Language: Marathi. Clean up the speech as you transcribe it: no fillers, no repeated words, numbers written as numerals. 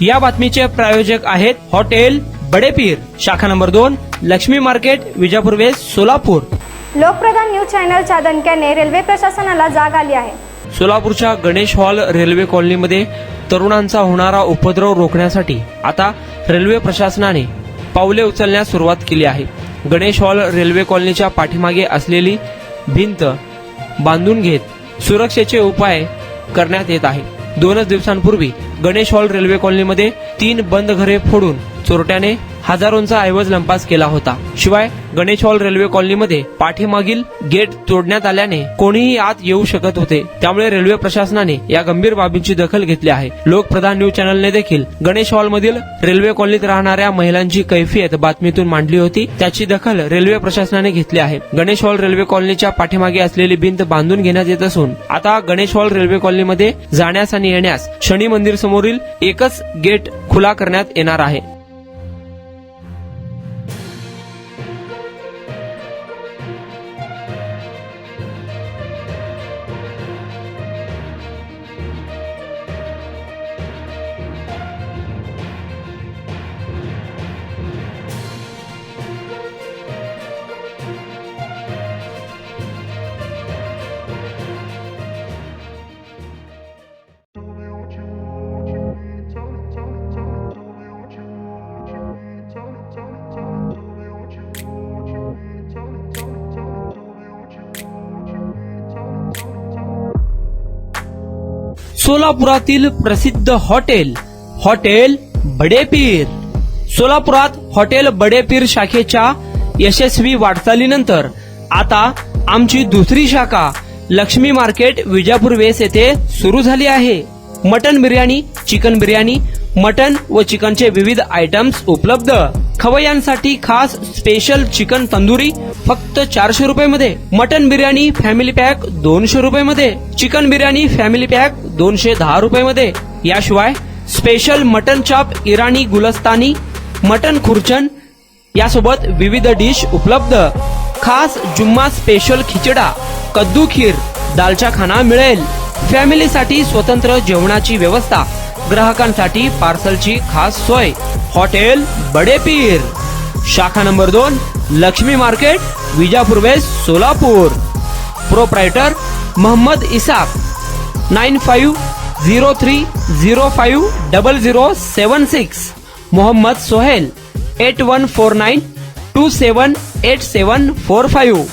या बातमीचे प्रायोजक आहेत हॉटेल बडेपीर, शाखा number 2, Laxmi market, Vijapur west, Solapur. लोकप्रधान न्यूज चॅनलच्या दणक्याने रेल्वे प्रशासनाला जाग आली आहे। सोलापूरच्या गणेश हॉल रेल्वे कॉलनीमध्ये तरुणांचा होणारा उपद्रव रोखण्यासाठी आता रेल्वे प्रशासनाने पावले उचलण्यास सुरुवात केली आहे। गणेश हॉल रेल्वे कॉलनीच्या पाठीमागे असलेली भिंत बांधून घेत सुरक्षेचे उपाय करण्यात येत आहे। 2 दिवसांपूर्वी गणेश हॉल रेल्वे कॉलनीमध्ये 3 बंद घरे फोडून चोरट्याने हजारोंचा ऐवज लंपास केला होता। शिवाय गणेश हॉल रेल्वे कॉलनीमध्ये पाठीमागील गेट तोडण्यात आल्याने कोणीही आत येऊ शकत होते। त्यामुळे रेल्वे प्रशासनाने या गंभीर बाबींची दखल घेतली आहे। लोकप्रधान न्यूज चॅनलने देखील गणेश हॉल मधील रेल्वे कॉलनीत राहणाऱ्या महिलांची कैफियत बातमीतून मांडली होती, त्याची दखल रेल्वे प्रशासनाने घेतली आहे। गणेश हॉल रेल्वे कॉलनीच्या पाठीमागे असलेली भिंत बांधून घेण्यात येत असून आता गणेश हॉल रेल्वे कॉलनीमध्ये जाण्यास आणि येण्यास शनी मंदिर समोरील एकच गेट खुला करण्यात येणार आहे। सोलापुरातील प्रसिद्ध हॉटेल बडेपीर। सोलापुरात हॉटेल बडेपीर शाखेच्या यशस्वी वाटचालीनंतर आता आमची दुसरी शाखा लक्ष्मी मार्केट, विजापूर वेस्ट येथे सुरू झाली आहे। Mutton biryani, chicken biryani, mutton व चिकनचे विविध आयटम्स उपलब्ध। खवय्यांसाठी खास स्पेशल चिकन तंदुरी फक्त 400 रुपये मध्ये, मटन बिर्याणी फॅमिली पॅक 200 रुपये मध्ये, चिकन बिर्याणी फॅमिली पॅक 210 रुपये मध्ये। याशिवाय special mutton chop, Irani Gulstani, mutton khurchan यासोबत विविध डिश उपलब्ध। खास जुम्मा स्पेशल खिचडा, कद्दू खीर, दालचा खाना मिळेल। फॅमिलीसाठी स्वतंत्र जेवणाची व्यवस्था, ग्राहकांसाठी पार्सलची खास सोय। हॉटेल बडेपीर, शाखा number 2, Laxmi market, Vijapur west, Solapur. Proprietor Mohammad Isaq, 9503050076। Mohammad Sohail, 8149278745।